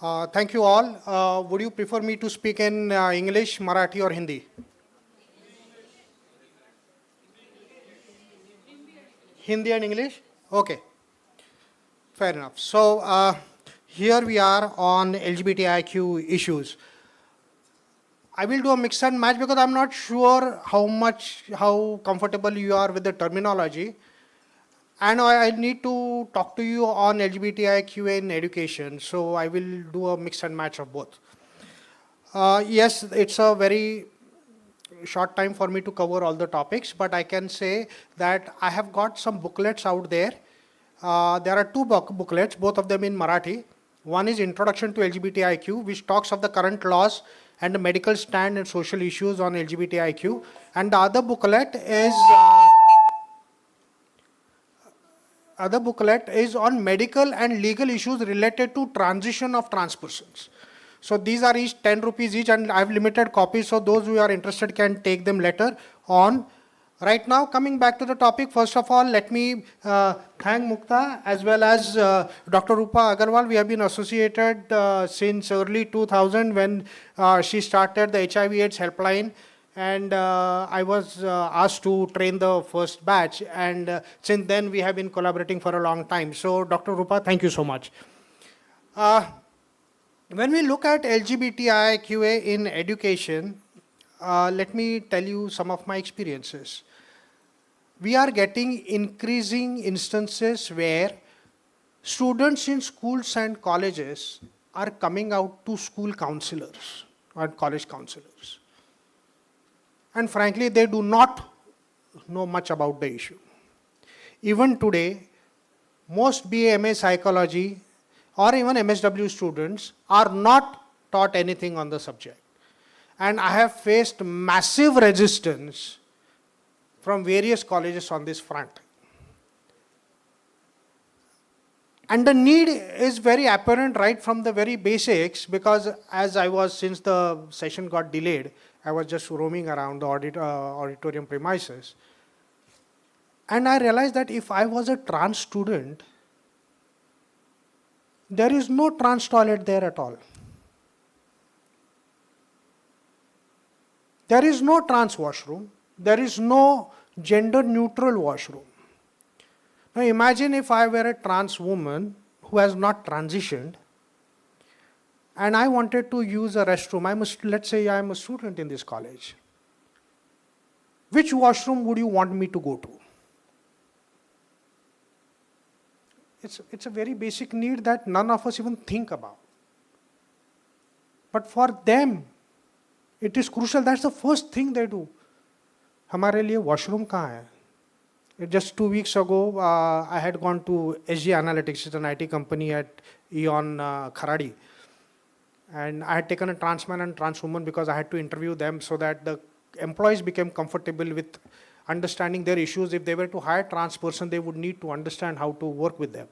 Thank you all. Would you prefer me to speak in English, Marathi or Hindi? Hindi and English? Okay, fair enough. So here we are on LGBTIQ issues. I will do a mix and match because I'm not sure how comfortable you are with the terminology. And I need to talk to you on LGBTIQA in education, so I will do a mix and match of both. Yes, it's a very short time for me to cover all the topics, but I can say that I have got some booklets out there. There are two booklets, both of them in Marathi. One is Introduction to LGBTIQ, which talks of the current laws and the medical stand and social issues on LGBTIQ. And the other booklet is on medical and legal issues related to transition of trans persons. So these are each 10 rupees each, and I have limited copies, so those who are interested can take them later on. Right now, coming back to the topic, first of all, let me thank Muktaa as well as Dr. Rupa Agarwal. We have been associated since early 2000 when she started the HIV/AIDS helpline. And I was asked to train the first batch, and since then we have been collaborating for a long time. So Dr. Rupa, thank you so much. When we look at LGBTIQA in education, let me tell you some of my experiences. We are getting increasing instances where students in schools and colleges are coming out to school counselors or college counselors. And frankly, they do not know much about the issue. Even today, most BA, MA psychology or even MSW students are not taught anything on the subject. And I have faced massive resistance from various colleges on this front. And the need is very apparent right from the very basics, because since the session got delayed, I was just roaming around the auditorium premises. And I realized that if I was a trans student, there is no trans toilet there at all. There is no trans washroom. There is no gender neutral washroom. Now imagine if I were a trans woman who has not transitioned, and I wanted to use a restroom. Let's say I am a student in this college. Which washroom would you want me to go to? It's a very basic need that none of us even think about. But for them, it is crucial. That's the first thing they do. हमारे लिए washroom कहाँ है? Just 2 weeks ago, I had gone to SG Analytics, it's an IT company at Eon Kharadi. And I had taken a trans man and trans woman because I had to interview them so that the employees became comfortable with understanding their issues. If they were to hire a trans person, they would need to understand how to work with them.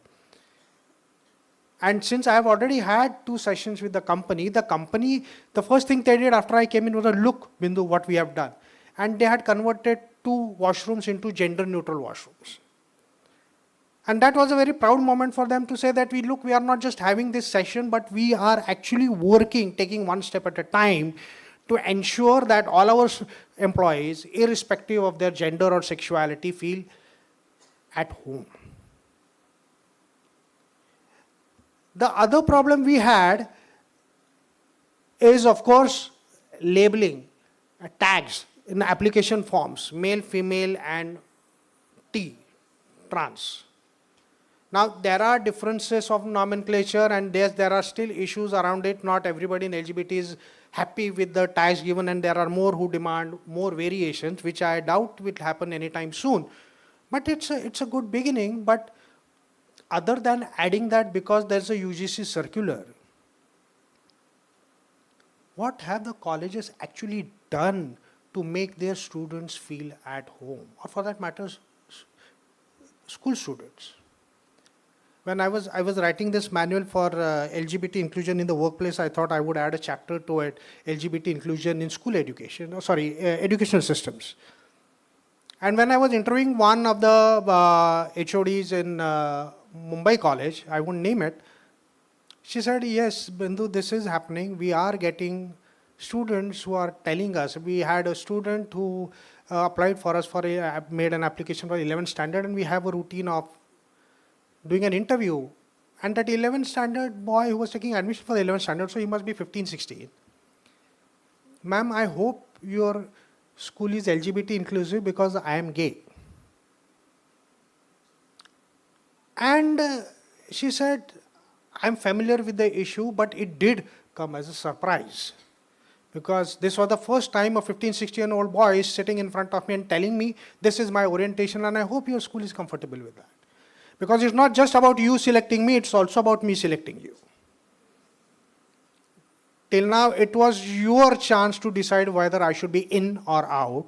And since I have already had 2 sessions with the company, the first thing they did after I came in was, look, Bindu, what we have done. And they had converted 2 washrooms into gender neutral washrooms. And that was a very proud moment for them to say that we are not just having this session, but we are actually working, taking one step at a time to ensure that all our employees, irrespective of their gender or sexuality, feel at home. The other problem we had is, of course, labeling, tags in application forms, male, female, and T, trans. Now, there are differences of nomenclature, and there are still issues around it. Not everybody in LGBT is happy with the tags given, and there are more who demand more variations, which I doubt will happen anytime soon. But it's a good beginning. But other than adding that, because there's a UGC circular, what have the colleges actually done to make their students feel at home? Or for that matter, school students. When I was writing this manual for LGBT inclusion in the workplace, I thought I would add a chapter to it, LGBT inclusion in school education, educational systems. And when I was interviewing one of the HODs in Mumbai College, I won't name it, She said, yes, Bindu, this is happening. We are getting students who are telling us. We had a student who applied for us for made an application for 11th standard, and we have a routine of doing an interview. And that 11th standard boy who was taking admission for the 11th standard, so he must be 15, 16. Ma'am, I hope your school is LGBT inclusive because I am gay. And she said, I'm familiar with the issue, but it did come as a surprise. Because this was the first time a 15, 16-year-old boy is sitting in front of me and telling me, this is my orientation, and I hope your school is comfortable with that. Because it's not just about you selecting me, it's also about me selecting you. Till now, it was your chance to decide whether I should be in or out.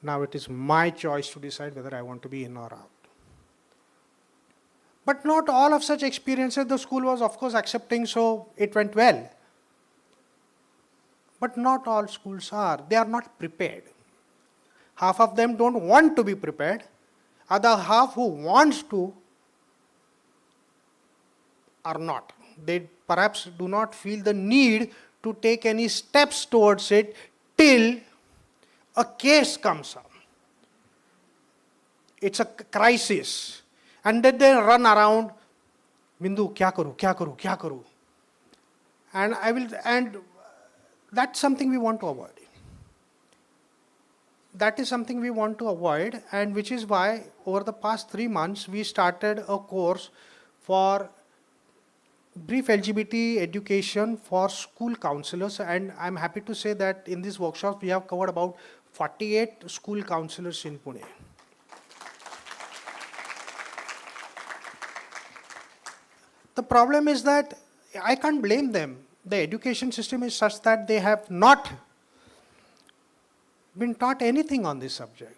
Now it is my choice to decide whether I want to be in or out. But not all of such experiences the school was, of course, accepting, so it went well. But not all schools are. They are not prepared. Half of them don't want to be prepared. Other half who wants to are not. They perhaps do not feel the need to take any steps towards it till a case comes up. It's a crisis. And then they run around, Bindu, kya karu, kya karu, kya karu. And that's something we want to avoid. That is something we want to avoid, and which is why over the past 3 months we started a course for brief LGBT education for school counselors, and I'm happy to say that in this workshop we have covered about 48 school counselors in Pune. The problem is that I can't blame them. The education system is such that they have not been taught anything on this subject.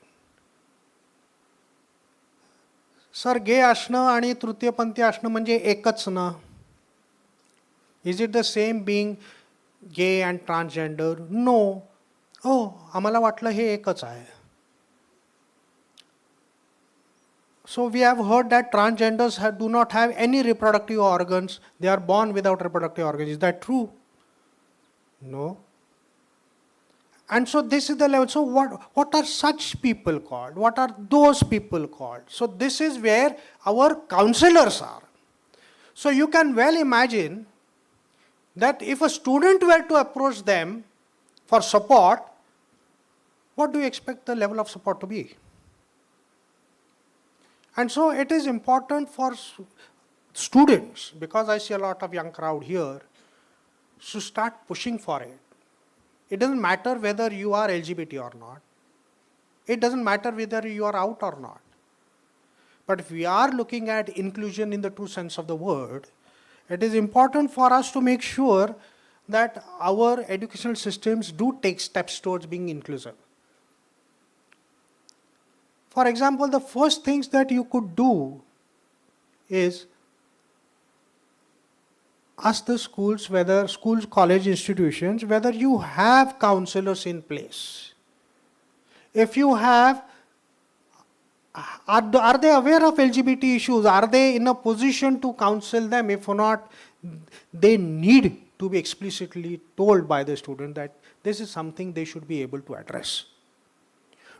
Sir, गे असणं आणि तृतीयपंथी असणं म्हणजे एकच ना? Is it the same being gay and transgender? No. Oh, आम्हाला वाटलं हे एकच आहे. So we have heard that transgenders do not have any reproductive organs. They are born without reproductive organs. Is that true? No. And so this is the level. So what are such people called? What are those people called? So this is where our counselors are. So you can well imagine that if a student were to approach them for support, what do you expect the level of support to be? And so it is important for students, because I see a lot of young crowd here, to start pushing for it. It doesn't matter whether you are LGBT or not. It doesn't matter whether you are out or not. But if we are looking at inclusion in the true sense of the word, it is important for us to make sure that our educational systems do take steps towards being inclusive. For example, the first things that you could do is ask the schools, whether schools, college institutions, whether you have counselors in place. If you have, are they aware of LGBT issues? Are they in a position to counsel them? If not, they need to be explicitly told by the student that this is something they should be able to address.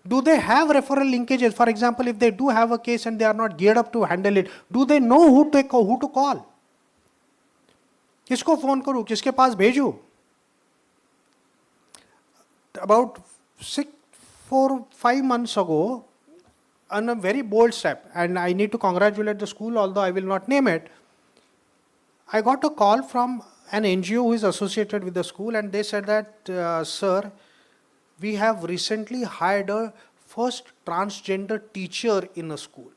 Do they have referral linkages? For example, if they do have a case and they are not geared up to handle it, do they know who to call? किसको phone करूं? किसके पास भेजूं? About 4-5 months ago, on a very bold step, and I need to congratulate the school, although I will not name it, I got a call from an NGO who is associated with the school, and they said that, sir, we have recently hired a first transgender teacher in a school.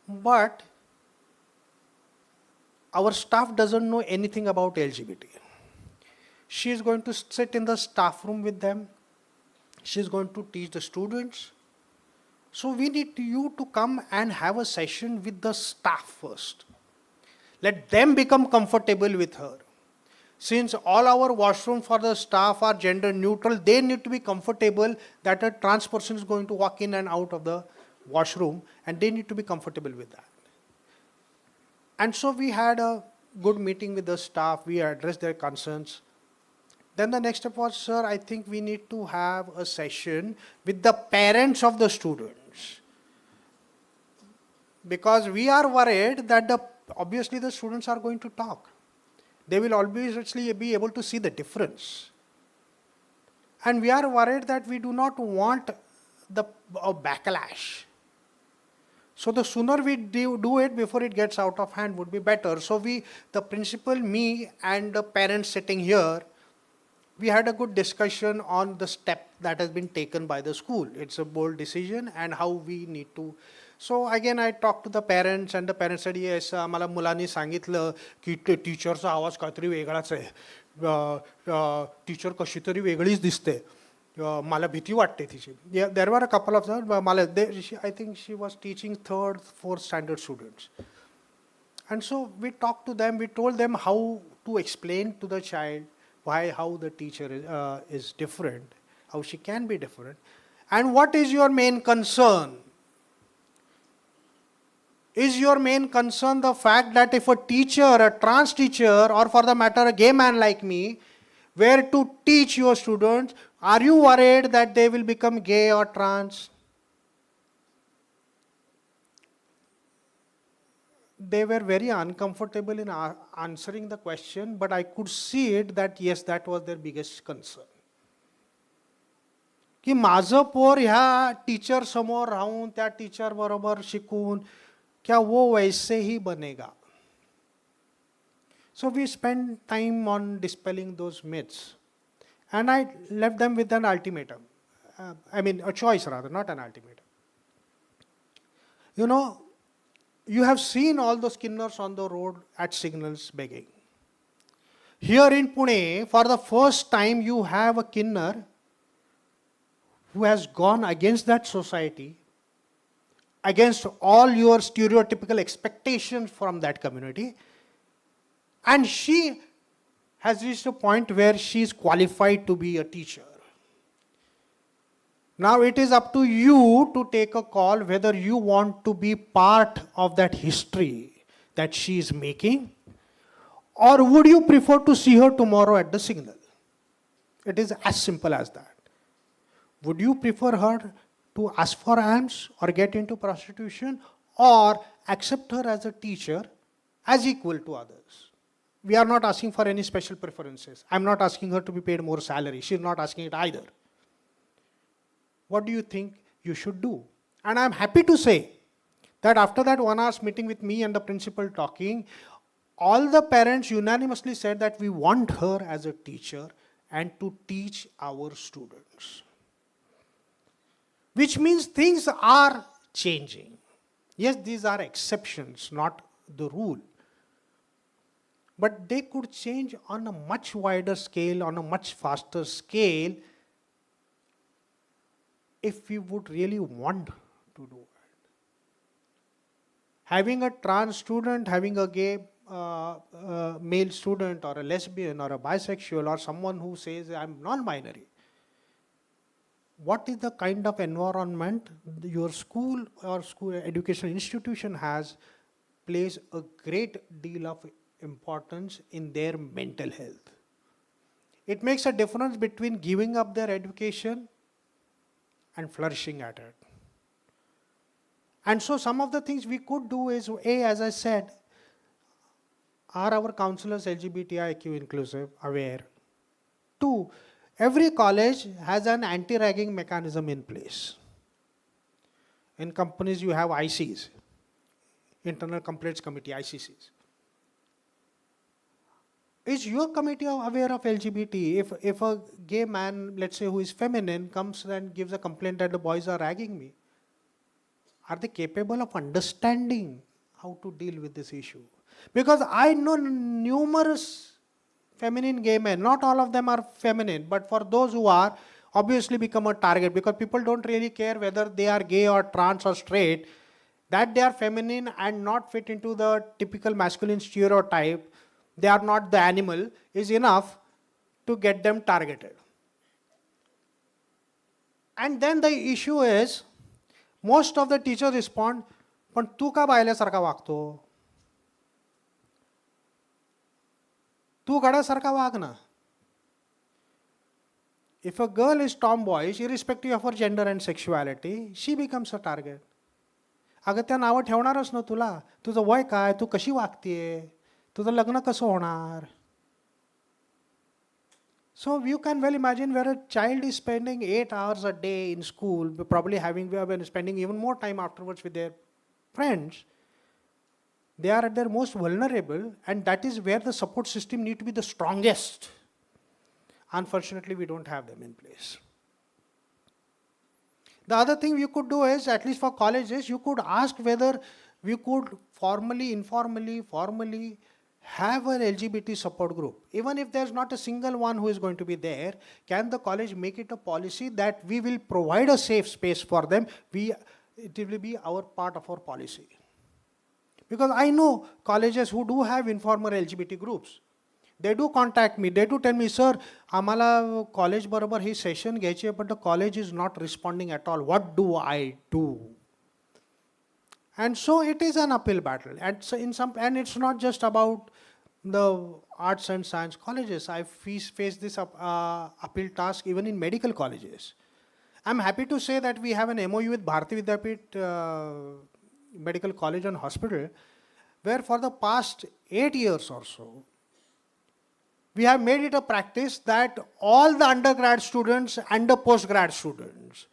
But our staff doesn't know anything about LGBT. She is going to sit in the staff room with them. She is going to teach the students. So we need you to come and have a session with the staff first. Let them become comfortable with her. Since all our washrooms for the staff are gender neutral, they need to be comfortable that a trans person is going to walk in and out of the washroom, and they need to be comfortable with that. And so we had a good meeting with the staff. We addressed their concerns. Then the next step was, sir, I think we need to have a session with the parents of the students. Because we are worried that obviously the students are going to talk. They will obviously be able to see the difference. And we are worried that we do not want a backlash. So the sooner we do it before it gets out of hand would be better. So the principal, me and the parents sitting here, we had a good discussion on the step that has been taken by the school. It's a bold decision and how we need to. So again, I talked to the parents and the parents said, yes, आम्हाला मुलांनी सांगितलं की टीचरचा आवाज काहीतरी वेगळाच आहे. Teacher कशी तरी वेगळीच दिसते. मला भीती वाटते तिची. There were a couple of them. I think she was teaching 3rd, 4th standard students. And so we talked to them. We told them how to explain to the child how the teacher is different, how she can be different. And what is your main concern? Is your main concern the fact that if a teacher, a trans teacher, or for the matter a gay man like me, were to teach your students, are you worried that they will become gay or trans? They were very uncomfortable in answering the question, but I could see it that yes, that was their biggest concern. की माझं पोर ह्या teacher समोर राहून त्या teacher बरोबर शिकून क्या वो वैसे ही बनेगा? So we spent time on dispelling those myths. And I left them with an ultimatum. A choice rather, not an ultimatum. You know, you have seen all those kinners on the road at signals begging. Here in Pune, for the first time, you have a kinner who has gone against that society, against all your stereotypical expectations from that community, and she has reached a point where she is qualified to be a teacher. Now it is up to you to take a call whether you want to be part of that history that she is making, or would you prefer to see her tomorrow at the signal? It is as simple as that. Would you prefer her to ask for alms or get into prostitution, or accept her as a teacher as equal to others? We are not asking for any special preferences. I'm not asking her to be paid more salary. She's not asking it either. What do you think you should do? And I'm happy to say that after that 1 hour's meeting with me and the principal talking, all the parents unanimously said that we want her as a teacher and to teach our students. Which means things are changing. Yes, these are exceptions, not the rule. But they could change on a much wider scale, on a much faster scale, if we would really want to do it. Having a trans student, having a gay male student, or a lesbian, or a bisexual, or someone who says, I'm non-binary, what is the kind of environment your school or school educational institution has plays a great deal of importance in their mental health. It makes a difference between giving up their education and flourishing at it. And so some of the things we could do is, A, as I said, are our counselors LGBTIQ inclusive, aware? 2, every college has an anti-ragging mechanism in place. In companies you have ICs, Internal Complaints Committee, ICCs. Is your committee aware of LGBT? If a gay man, let's say who is feminine, comes and gives a complaint that the boys are ragging me, are they capable of understanding how to deal with this issue? Because I know numerous feminine gay men, not all of them are feminine, but for those who are, obviously become a target, because people don't really care whether they are gay or trans or straight, that they are feminine and not fit into the typical masculine stereotype, they are not the animal, is enough to get them targeted. And then the issue is, most of the teachers respond, पण तू का बायल्यासारखा वागतो? तू गड्यासारखा वाग ना. If a girl is tomboyish, irrespective of her gender and sexuality, she becomes a target. अगं त्या नावं ठेवणारच ना तुला. तुझं वय काय, तू कशी वागतेय, तुझं लग्न कसं होणार. So you can well imagine where a child is spending 8 hours a day in school, probably spending even more time afterwards with their friends. They are at their most vulnerable, and that is where the support system need to be the strongest. Unfortunately, we don't have them in place. The other thing we could do is, at least for colleges, you could ask whether we could formally, informally, formally have an LGBT support group. Even if there's not a single one who is going to be there, can the college make it a policy that we will provide a safe space for them? It will be our part of our policy. Because I know colleges who do have informal LGBT groups. They do contact me. They do tell me, sir, आम्हाला college बरोबर ही session घ्यायची, but the college is not responding at all. What do I do? And so it is an uphill battle. And so and it's not just about the arts and science colleges. I face this uphill task even in medical colleges. I'm happy to say that we have an MOU with Bharati Vidyapit Medical College and Hospital, where for the past 8 years or so, we have made it a practice that all the undergrad students and the postgrad students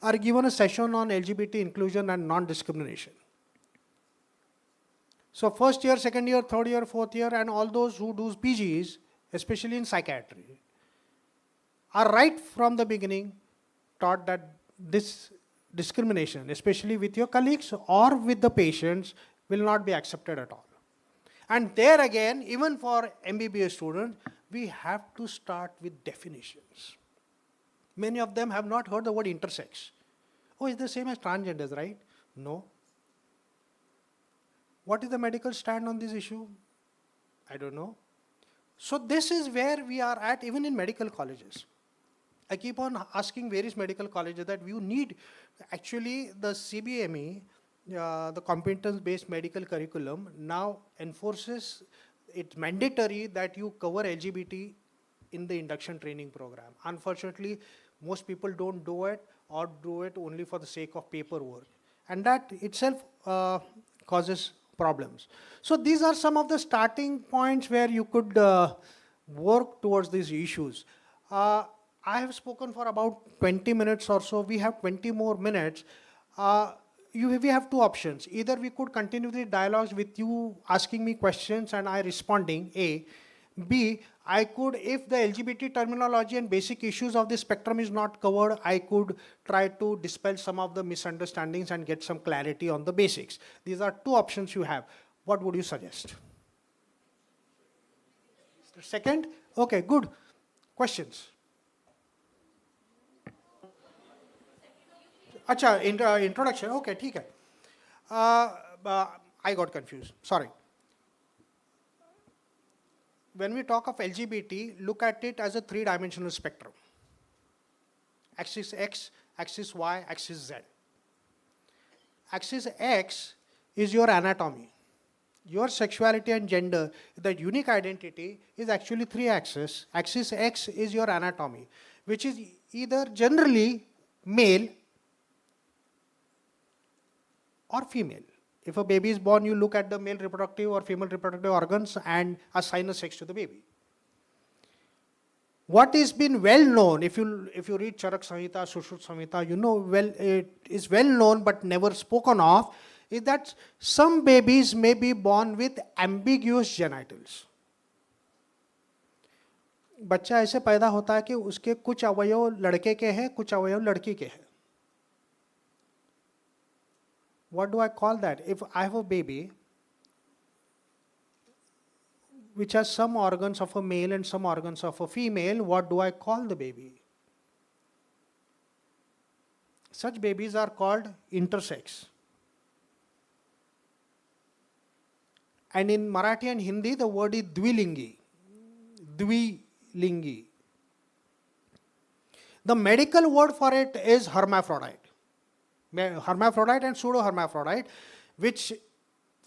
are given a session on LGBT inclusion and non-discrimination. So first year, second year, third year, fourth year, and all those who do PGs, especially in psychiatry, are right from the beginning taught that this discrimination, especially with your colleagues or with the patients, will not be accepted at all. And there again, even for MBBS students, we have to start with definitions. Many of them have not heard the word intersex. Oh, it's the same as transgenders, right? No. What is the medical stand on this issue? I don't know. So this is where we are at even in medical colleges. I keep on asking various medical colleges that you need, actually the CBME, the competence-based medical curriculum now enforces, it's mandatory that you cover LGBT in the induction training program. Unfortunately, most people don't do it or do it only for the sake of paperwork. And that itself causes problems. So these are some of the starting points where you could work towards these issues. I have spoken for about 20 minutes or so. We have 20 more minutes. We have two options. Either we could continue the dialogues with you asking me questions and I responding, A. B, I could, if the LGBT terminology and basic issues of the spectrum is not covered, I could try to dispel some of the misunderstandings and get some clarity on the basics. These are two options you have. What would you suggest? Second? Okay, good. Questions? Acha, introduction. Okay, ठीक है. I got confused. Sorry. When we talk of LGBT, look at it as a three-dimensional spectrum. Axis X, axis Y, axis Z. Axis X is your anatomy. Your sexuality and gender, the unique identity, is actually three axes. Axis X is your anatomy, which is either generally male or female. If a baby is born, you look at the male reproductive or female reproductive organs and assign a sex to the baby. What is been well known, if you read Charak Samhita, Sushruta Samhita, you know well it is well known but never spoken of, is that some babies may be born with ambiguous genitals. बच्चा ऐसे पैदा होता है कि उसके कुछ अवयव लड़के के हैं, कुछ अवयव लड़की के हैं. What do I call that? If I have a baby which has some organs of a male and some organs of a female, what do I call the baby? Such babies are called intersex. And in Marathi and Hindi, the word is dvilingi. Dvilingi. The medical word for it is hermaphrodite. Hermaphrodite and pseudo-hermaphrodite, which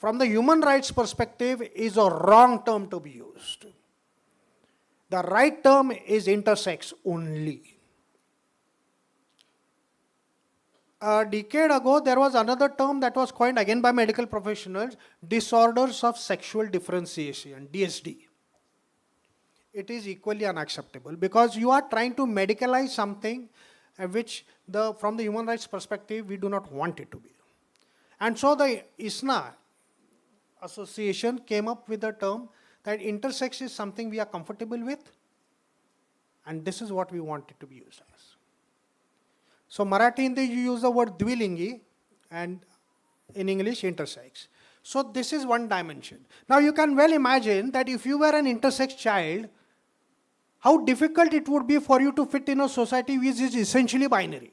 from the human rights perspective, is a wrong term to be used. The right term is intersex only. A decade ago, there was another term that was coined again by medical professionals, disorders of sexual differentiation, DSD. It is equally unacceptable because you are trying to medicalize something which from the human rights perspective, we do not want it to be. And so the ISNA association came up with the term that intersex is something we are comfortable with, and this is what we want it to be used as. So Marathi Hindi, you use the word dvilingi, and in English, intersex. So this is one dimension. Now you can well imagine that if you were an intersex child, how difficult it would be for you to fit in a society which is essentially binary.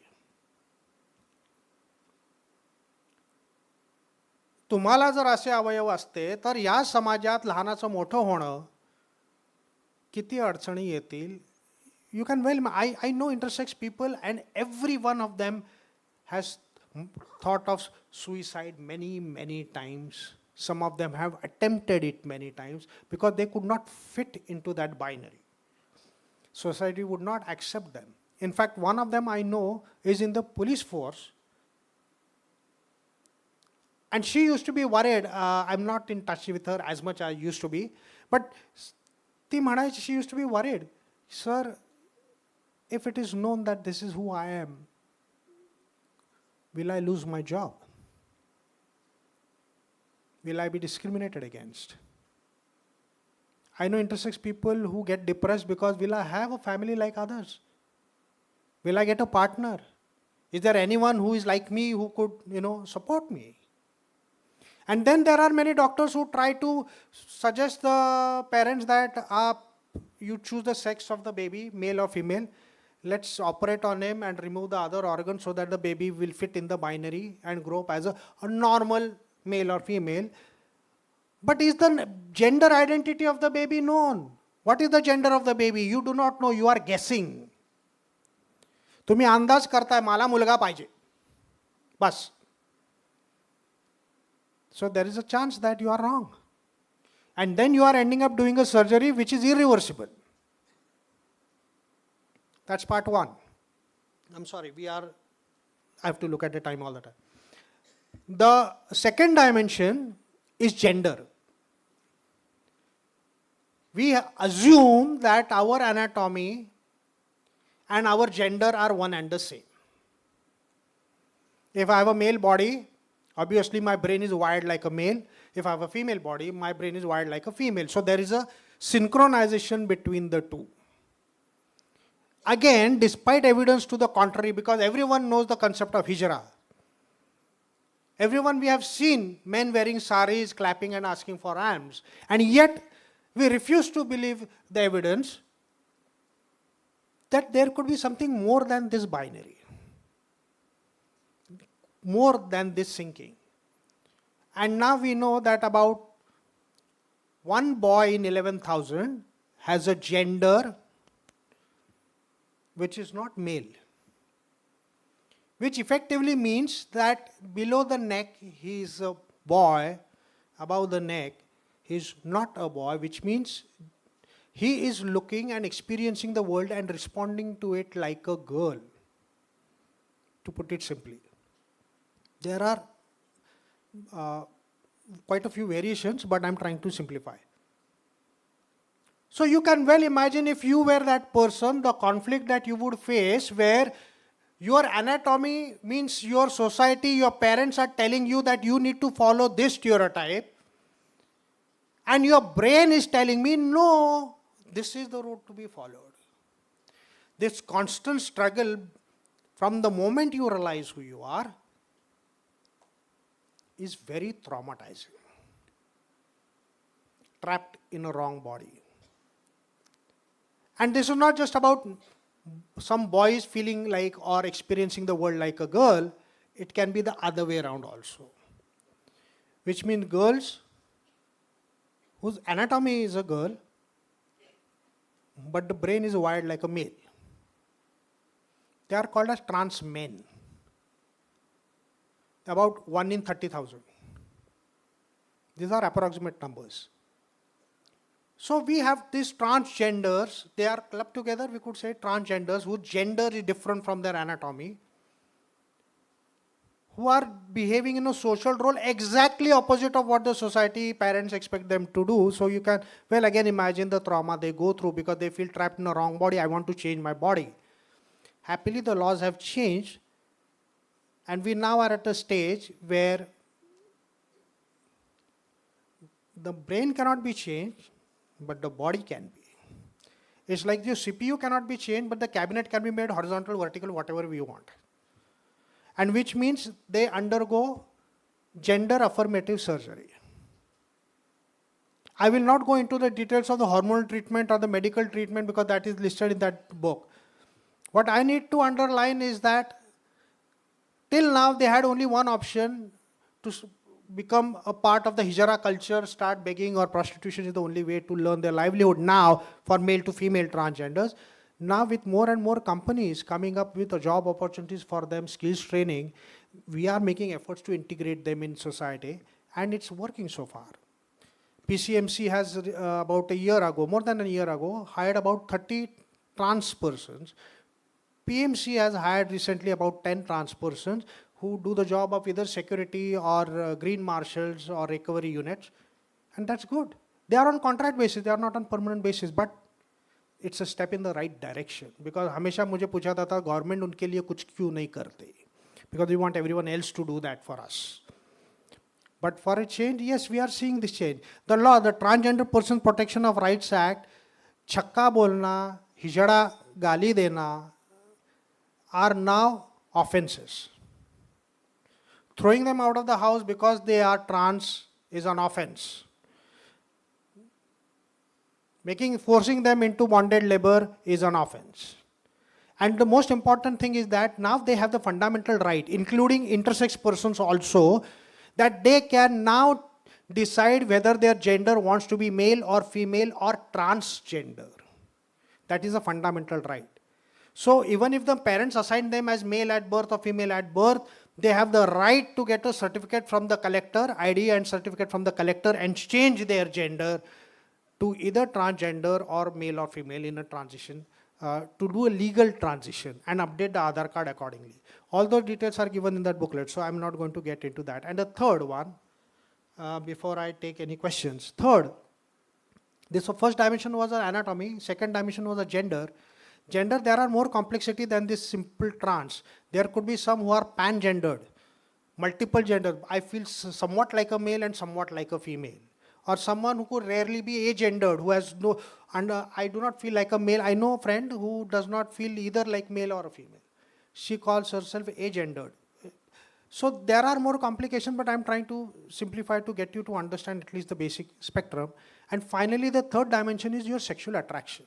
तुम्हाला जर असे अवयव असते तर या समाजात लहानाचं मोठं होणं किती अडचणी येतील. You can well, I know intersex people, and every one of them has thought of suicide many times. Some of them have attempted it many times because they could not fit into that binary. Society would not accept them. In fact, one of them I know is in the police force, and she used to be worried. I'm not in touch with her as much as I used to be, but she used to be worried. Sir, if it is known that this is who I am, will I lose my job? Will I be discriminated against? I know intersex people who get depressed because will I have a family like others? Will I get a partner? Is there anyone who is like me who could, support me? And then there are many doctors who try to suggest the parents that you choose the sex of the baby, male or female. Let's operate on him and remove the other organ so that the baby will fit in the binary and grow up as a normal male or female. But is the gender identity of the baby known? What is the gender of the baby? You do not know, you are guessing. तुम्ही अंदाज करताय मला मुलगा पाहिजे. बस. So there is a chance that you are wrong. And then you are ending up doing a surgery which is irreversible. That's part one. I'm sorry, I have to look at the time all the time. The second dimension is gender. We assume that our anatomy and our gender are one and the same. If I have a male body, obviously my brain is wired like a male. If I have a female body, my brain is wired like a female. So there is a synchronization between the two. Again, despite evidence to the contrary, because everyone knows the concept of hijra. Everyone we have seen men wearing saris, clapping and asking for alms. And yet, we refuse to believe the evidence that there could be something more than this binary. More than this thinking. And now we know that about one boy in 11,000 has a gender which is not male, which effectively means that below the neck he is a boy, above the neck he is not a boy, which means he is looking and experiencing the world and responding to it like a girl, to put it simply. There are quite a few variations, but I'm trying to simplify. So you can well imagine if you were that person, the conflict that you would face where your anatomy means your society, your parents are telling you that you need to follow this stereotype, and your brain is telling me, no, this is the route to be followed. This constant struggle from the moment you realize who you are is very traumatizing. Trapped in a wrong body. And this is not just about some boys feeling like or experiencing the world like a girl, it can be the other way around also. Which means girls whose anatomy is a girl, but the brain is wired like a male. They are called as trans men. About 1 in 30,000. These are approximate numbers. So we have these transgenders, they are clubbed together, we could say transgenders, whose gender is different from their anatomy, who are behaving in a social role exactly opposite of what the society, parents expect them to do. So you can, well, again, imagine the trauma they go through because they feel trapped in the wrong body. I want to change my body. Happily, the laws have changed, and we now are at a stage where the brain cannot be changed, but the body can be. It's like the CPU cannot be changed, but the cabinet can be made horizontal, vertical, whatever we want. And which means they undergo gender affirmative surgery. I will not go into the details of the hormonal treatment or the medical treatment because that is listed in that book. What I need to underline is that till now they had only one option to become a part of the hijra culture, start begging, or prostitution is the only way to learn their livelihood now for male to female transgenders. Now with more and more companies coming up with job opportunities for them, skills training, we are making efforts to integrate them in society, and it's working so far. PCMC has about a year ago, more than a year ago, hired about 30 trans persons. PMC has hired recently about 10 trans persons who do the job of either security or green marshals or recovery units, and that's good. They are on contract basis, they are not on permanent basis, but it's a step in the right direction. Because हमेशा मुझे पूछा था government उनके लिए कुछ क्यों नहीं करते? Because we want everyone else to do that for us. But for a change, yes, we are seeing this change. The law, the Transgender Person Protection of Rights Act, छक्का बोलना, हिजड़ा गाली देना, are now offenses. Throwing them out of the house because they are trans is an offense. Forcing them into bonded labor is an offense. And the most important thing is that now they have the fundamental right, including intersex persons also, that they can now decide whether their gender wants to be male or female or transgender. That is a fundamental right. So even if the parents assign them as male at birth or female at birth, they have the right to get a certificate from the collector, ID and certificate from the collector, and change their gender to either transgender or male or female in a transition, to do a legal transition and update the Aadhaar card accordingly. All those details are given in that booklet, so I'm not going to get into that. And the third one, before I take any questions. Third, this first dimension was an anatomy, second dimension was a gender. Gender, there are more complexity than this simple trans. There could be some who are pan-gendered, multiple gender. I feel somewhat like a male and somewhat like a female. Or someone who could rarely be agendered, who has no, and I do not feel like a male. I know a friend who does not feel either like male or a female. She calls herself agendered. So there are more complications, but I'm trying to simplify to get you to understand at least the basic spectrum. And finally, the third dimension is your sexual attraction.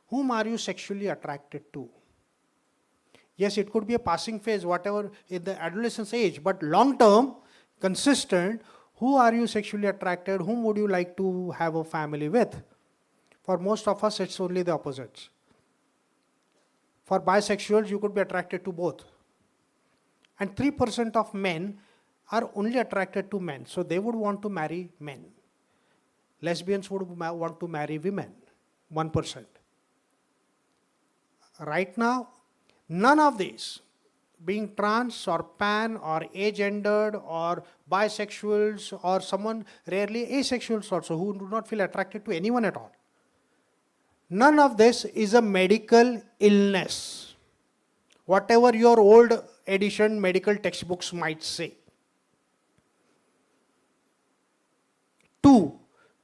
Whom are you sexually attracted to? Yes, it could be a passing phase, whatever in the adolescence age, but long term, consistent, who are you sexually attracted? Whom would you like to have a family with? For most of us, it's only the opposites. For bisexuals, you could be attracted to both. And 3% of men are only attracted to men, so they would want to marry men. Lesbians would want to marry women, 1%. Right now, none of these, being trans or pan or agendered or bisexuals or someone rarely asexuals also who do not feel attracted to anyone at all. None of this is a medical illness, whatever your old edition medical textbooks might say. 2,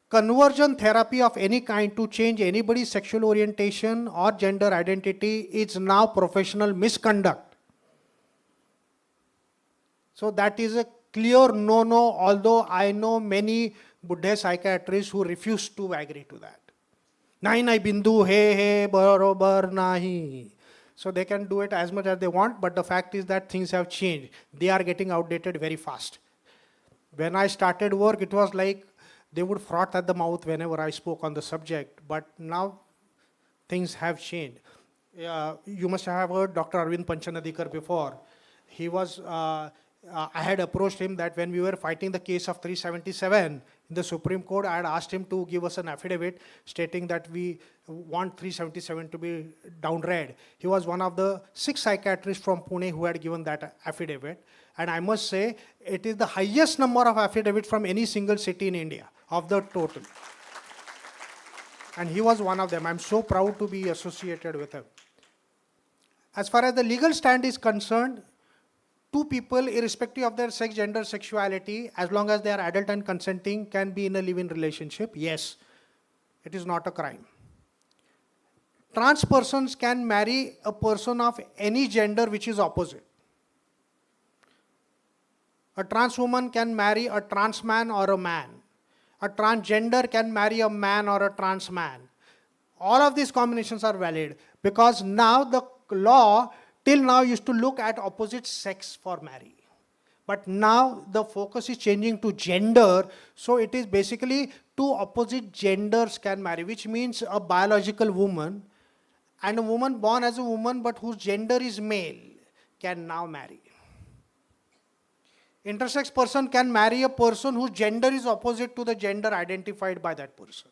conversion therapy of any kind to change anybody's sexual orientation or gender identity is now professional misconduct. So that is a clear no-no, although I know many Buddha psychiatrists who refuse to agree to that. Nahi nahi Bindu, he barobar nahi. So they can do it as much as they want, but the fact is that things have changed. They are getting outdated very fast. When I started work, it was like they would froth at the mouth whenever I spoke on the subject, but now things have changed. You must have heard Dr. Arvind Panchanadikar before. He was I had approached him that when we were fighting the case of 377 in the Supreme Court, I had asked him to give us an affidavit stating that we want 377 to be downread. He was one of the 6 psychiatrists from Pune who had given that affidavit. And I must say, it is the highest number of affidavits from any single city in India of the total. And he was one of them. I'm so proud to be associated with him. As far as the legal stand is concerned, 2 people, irrespective of their sex, gender, sexuality, as long as they are adult and consenting, can be in a live-in relationship. Yes, it is not a crime. Trans persons can marry a person of any gender which is opposite. A trans woman can marry a trans man or a man. A transgender can marry a man or a trans man. All of these combinations are valid because now the law till now used to look at opposite sex for marriage. But now the focus is changing to gender. So it is basically 2 opposite genders can marry, which means a biological woman and a woman born as a woman but whose gender is male can now marry. Intersex person can marry a person whose gender is opposite to the gender identified by that person.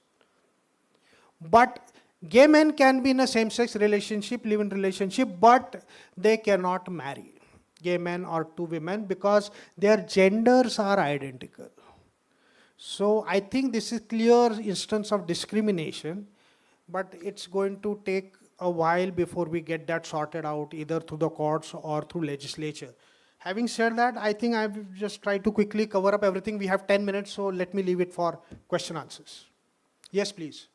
But gay men can be in a same-sex relationship, live-in relationship, but they cannot marry. Gay men or 2 women because their genders are identical. So I think this is clear instance of discrimination, but it's going to take a while before we get that sorted out either through the courts or through legislature. Having said that, I think I've just tried to quickly cover up everything. We have 10 minutes, so let me leave it for question answers. Yes, please.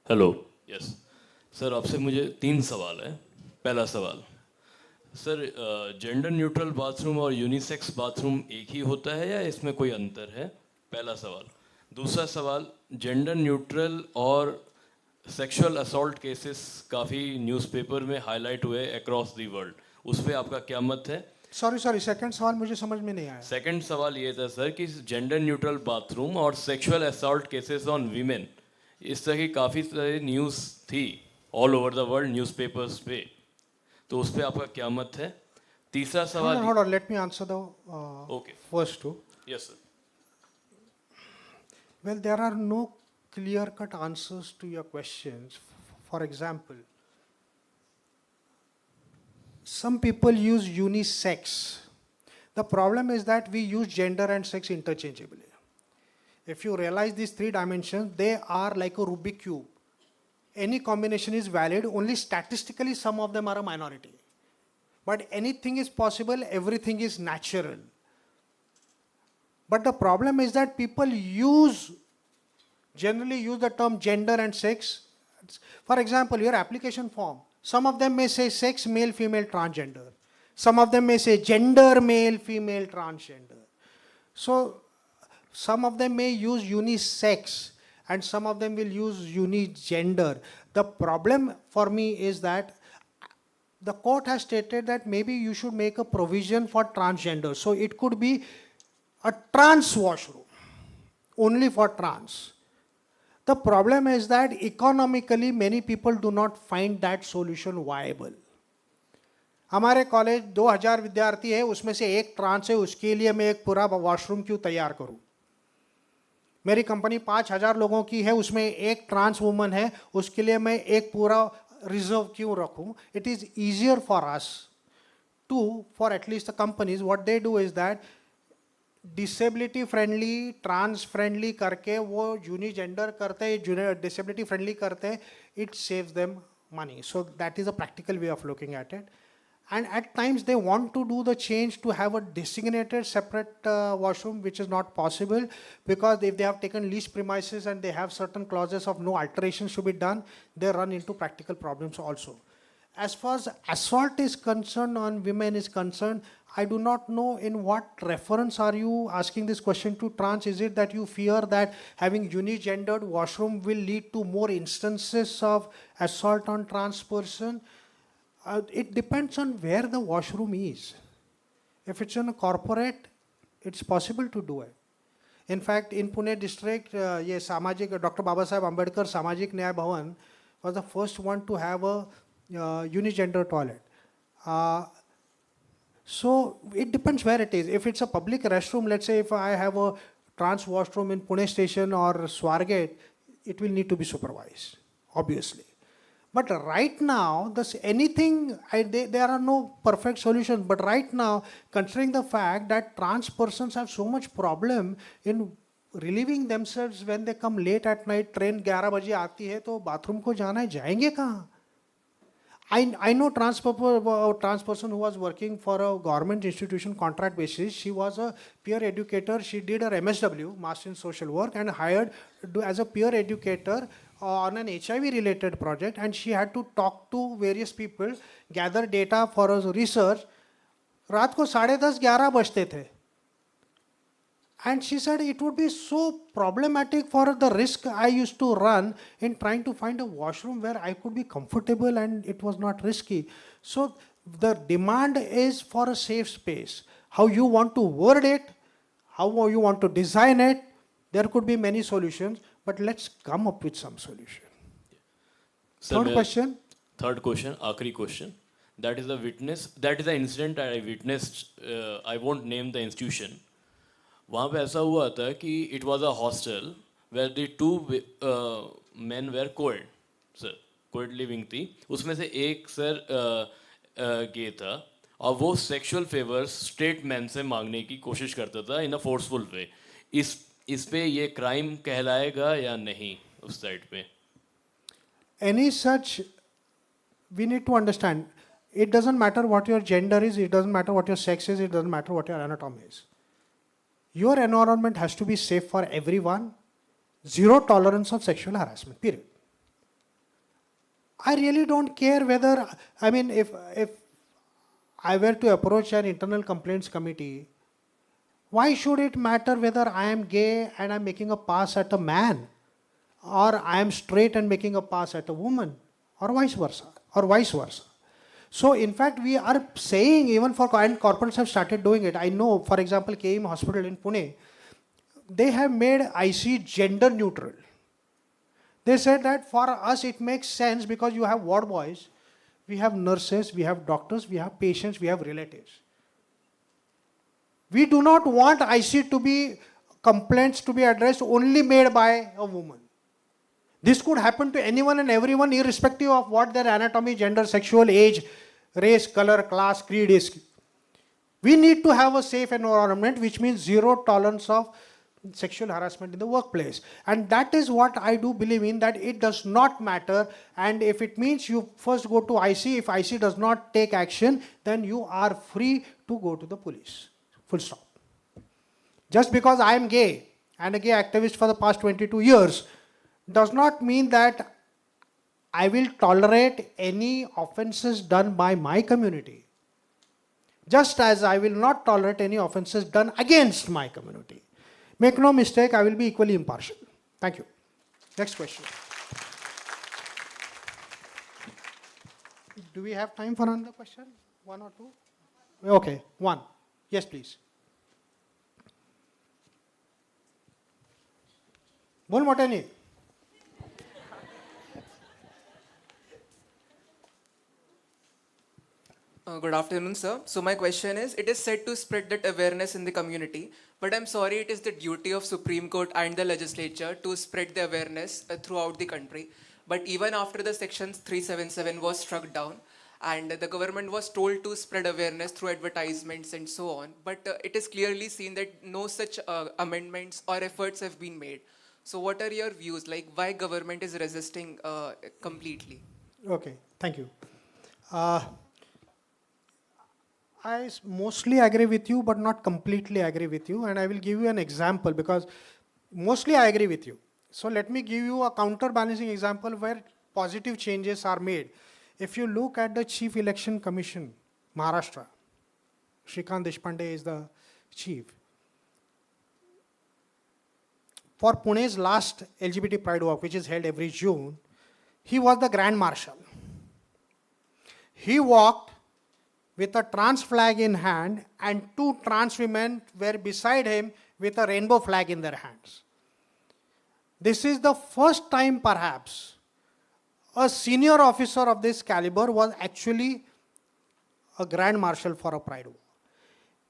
Hello yes sir आपसे मुझे 3 सवाल है पहला सवाल sir gender neutral bathroom और unisex bathroom एक ही होता है या इसमें कोई अंतर है पहला सवाल दूसरा सवाल जेंडर न्यूट्रल और सेक्सुअल असॉल्ट केसेस काफ़ी न्यूज़पेपर में हाईलाइट हुए अक्रॉस द वर्ल्ड उस पर आपका क्या मत है सॉरी सेकंड सवाल मुझे समझ में नहीं आया सेकंड सवाल ये था सर कि जेंडर न्यूट्रल बाथरूम और sexual assault cases on women इस तरह की काफ़ी सारी न्यूज़ थी all over the world newspapers पे तो उस पर आपका क्या मत है तीसरा सवाल hold on, let me answer the first 2. Yes sir. Well, there are no clear-cut answers to your questions. For example, some people use unisex. The problem is that we use gender and sex interchangeably. If you realize these 3 dimensions, they are like a Rubik cube. Any combination is valid, only statistically some of them are a minority. But anything is possible, everything is natural. But the problem is that people generally use the term gender and sex. For example, your application form, some of them may say sex, male, female, transgender. Some of them may say gender, male, female, transgender. So some of them may use unisex and some of them will use unigender. The problem for me is that the court has stated that maybe you should make a provision for transgender. So it could be a trans washroom, only for trans. The problem is that economically many people do not find that solution viable. हमारे college 2000 विद्यार्थी है उसमें से एक trans है उसके लिए मैं एक पूरा वॉशरूम क्यों तैयार करूं मेरी कंपनी 5000 लोगों की है उसमें एक ट्रांस वुमन है उसके लिए मैं एक पूरा रिजर्व क्यों रखूं it is easier for us to for at least the companies what they do is that disability friendly trans friendly करके वो यूनिजेंडर करते डिसेबिलिटी फ्रेंडली करते it saves them money. So that is a practical way of looking at it. And at times they want to do the change to have a designated separate washroom, which is not possible because if they have taken lease premises and they have certain clauses of no alterations to be done, they run into practical problems also. As far as assault is concerned on women is concerned, I do not know in what reference are you asking this question to trans. Is it that you fear that having unigendered washroom will lead to more instances of assault on trans person? It depends on where the washroom is. If it's in a corporate, it's possible to do it. fact, in Pune district, ये सामाजिक Dr. Baba Saheb Ambedkar सामाजिक न्याय भवन was the first one to have a unigender toilet. So it depends where it is. If it's a public restroom, let's say if I have a trans washroom in Pune station or Swargate, it will need to be supervised, obviously. But right now, there are no perfect solutions. But right now, considering the fact that trans persons have so much problem in relieving themselves when they come late at night, train 11 बजे आती है तो bathroom को जाना है, जाएंगे कहाँ? I know trans person who was working for a government institution contract basis. She was a peer educator. She did her MSW, Master in Social Work, and hired as a peer educator on an HIV related project. And she had to talk to various people, gather data for her research. रात को 10:30, 11 बजते थे. And she said it would be so problematic for the risk I used to run in trying to find a washroom where I could be comfortable and it was not risky. So the demand is for a safe space. How you want to word it, how you want to design it, there could be many solutions, but let's come up with some solution. Third question. Third question, आखिरी question. That is the incident I witnessed. I won't name the institution. वहाँ पे ऐसा हुआ था कि it was a hostel where the two men were co-ed, sir, co-ed living थी. उसमें से एक सर गे था और वो sexual favors straight men से मांगने की कोशिश करता था in a forceful way. इस पे ये crime कहलाएगा या नहीं उस साइड पे? Any such, we need to understand. It doesn't matter what your gender is. It doesn't matter what your sex is. It doesn't matter what your anatomy is. Your environment has to be safe for everyone. Zero tolerance of sexual harassment, period. I really don't care whether, if I were to approach an internal complaints committee, why should it matter whether I am gay and I'm making a pass at a man, or I am straight and making a pass at a woman, or vice versa. So in fact, we are saying even and corporates have started doing it. I know, for example, KM Hospital in Pune, they have made IC gender neutral. They said that for us it makes sense because you have ward boys, we have nurses, we have doctors, we have patients, we have relatives. We do not want IC to be complaints to be addressed only made by a woman. This could happen to anyone and everyone irrespective of what their anatomy, gender, sexual, age, race, color, class, creed is. We need to have a safe environment, which means zero tolerance of sexual harassment in the workplace. And that is what I do believe in, that it does not matter. And if it means you first go to IC, if IC does not take action, then you are free to go to the police. Full stop. Just because I am gay and a gay activist for the past 22 years, does not mean that I will tolerate any offenses done by my community. Just as I will not tolerate any offenses done against my community. Make no mistake, I will be equally impartial. Thank you. Next question. Do we have time for another question? One or two? Okay, one. Yes, please. बोल मोटे नहीं. Good afternoon, sir. So my question is, it is said to spread that awareness in the community, but I'm sorry, it is the duty of Supreme Court and the legislature to spread the awareness throughout the country. But even after the Section 377 was struck down, and the government was told to spread awareness through advertisements and so on, but it is clearly seen that no such amendments or efforts have been made. So what are your views, like why government is resisting completely? Okay, thank you. I mostly agree with you, but not completely agree with you. And I will give you an example because mostly I agree with you. So let me give you a counterbalancing example where positive changes are made. If you look at the Chief Election Commission, Maharashtra, Shrikant Deshpande is the chief. For Pune's last LGBT Pride Walk, which is held every June, he was the Grand Marshal. He walked with a trans flag in hand, and two trans women were beside him with a rainbow flag in their hands. This is the first time perhaps a senior officer of this caliber was actually a grand marshal for a pride war.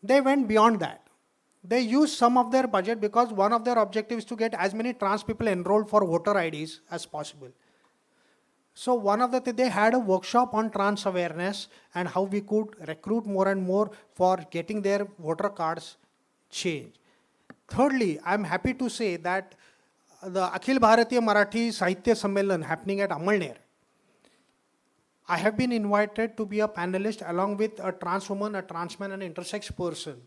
They went beyond that. They used some of their budget because one of their objectives is to get as many trans people enrolled for voter IDs as possible. So one of the things, they had a workshop on trans awareness and how we could recruit more and more for getting their voter cards changed. Thirdly, I'm happy to say that the Akhil Bharatiya Marathi Sahitya Sammelan happening at Amalner, I have been invited to be a panelist along with a trans woman, a trans man, and an intersex person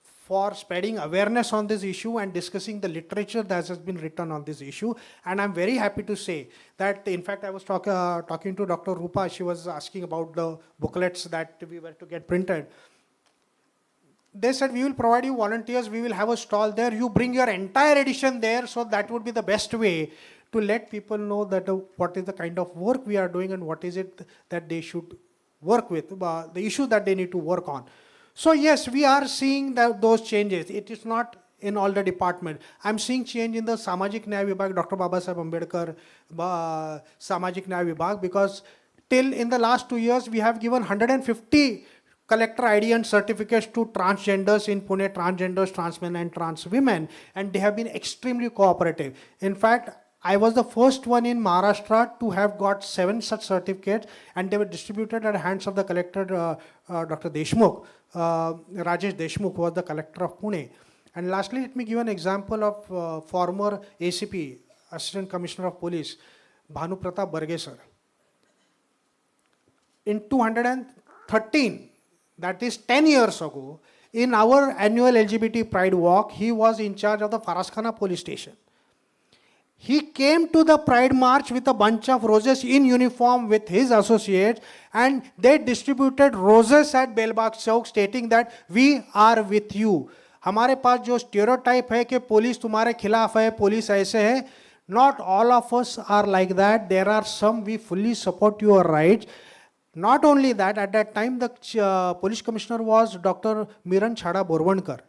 for spreading awareness on this issue and discussing the literature that has been written on this issue. And I'm very happy to say that, in fact, I was talking to Dr. Rupa. She was asking about the booklets that we were to get printed. They said, we will provide you volunteers, we will have a stall there, you bring your entire edition there, so that would be the best way to let people know that what is the kind of work we are doing and what is it that they should work with, the issue that they need to work on. So yes, we are seeing those changes. It is not in all the departments. I'm seeing change in the Samajik Nyaya Vibhag, Dr. Babasaheb Ambedkar Samajik Nyaya Vibhag, because till in the last 2 years, we have given 150 collector ID and certificates to transgenders in Pune, transgenders, trans men and trans women, and they have been extremely cooperative. In fact, I was the first one in Maharashtra to have got 7 such certificates, and they were distributed at the hands of the collector, Dr. Deshmukh. Rajesh Deshmukh was the collector of Pune. And lastly, let me give an example of former ACP, Assistant Commissioner of Police, Bhanu Pratap Barge sir. In 2013, that is 10 years ago, in our annual LGBT Pride Walk, he was in charge of the Faraskana police station. He came to the Pride March with a bunch of roses in uniform with his associates, and they distributed roses at Belbagh Chowk stating that we are with you. हमारे पास जो stereotype है कि police तुम्हारे खिलाफ है, police ऐसे है, not all of us are like that. There are some we fully support your rights. Not only that, at that time the police commissioner was Dr. Miran Chhada Borvankar.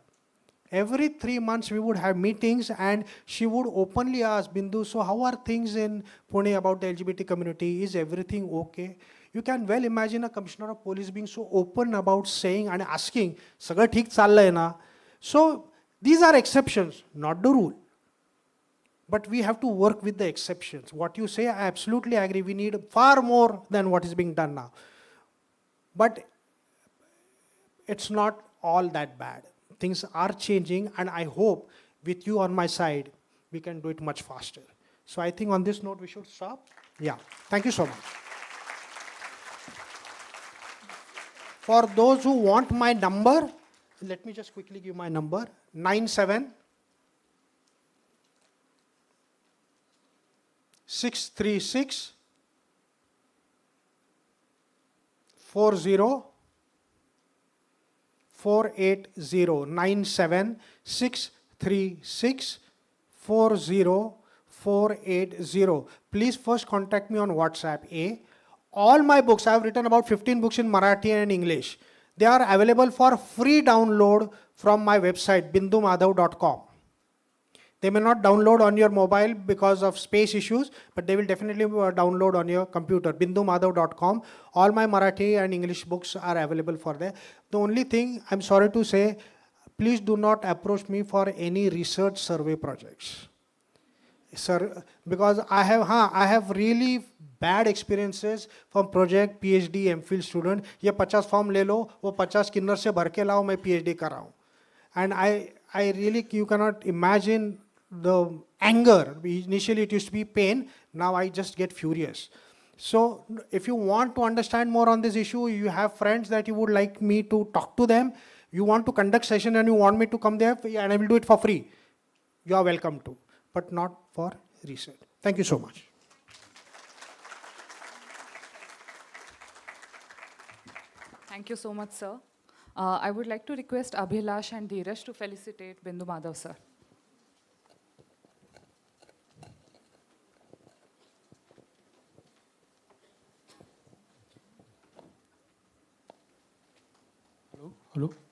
Every 3 months we would have meetings and she would openly ask, Bindu, so how are things in Pune about the LGBT community? Is everything okay? You can well imagine a commissioner of police being so open about saying and asking, Sagar theek challay na? So these are exceptions, not the rule. But we have to work with the exceptions. What you say, I absolutely agree. We need far more than what is being done now. But it's not all that bad. Things are changing, and I hope with you on my side, we can do it much faster. So I think on this note, we should stop. Yeah, thank you so much. For those who want my number, let me just quickly give my number, 97 636 40 480 97 636 40 480. Please first contact me on WhatsApp. All my books, I have written about 15 books in Marathi and English. They are available for free download from my website, bindumadhav.com. They may not download on your mobile because of space issues, but they will definitely download on your computer, bindumadhav.com. All my Marathi and English books are available for there. The only thing I'm sorry to say, please do not approach me for any research survey projects. Sir, because I have really bad experiences from project PhD MPhil student. ये 50 form ले लो, वो 50 किन्नर से भर के लाओ, मैं PhD कर रहा हूँ. And I really, you cannot imagine the anger. Initially it used to be pain, now I just get furious. So if you want to understand more on this issue, you have friends that you would like me to talk to them, you want to conduct session and you want me to come there, and I will do it for free. You are welcome to, but not for research. Thank you so much. Thank you so much, sir. I would like to request Abhilash and Dheeraj to felicitate Bindumadhav, sir. Hello?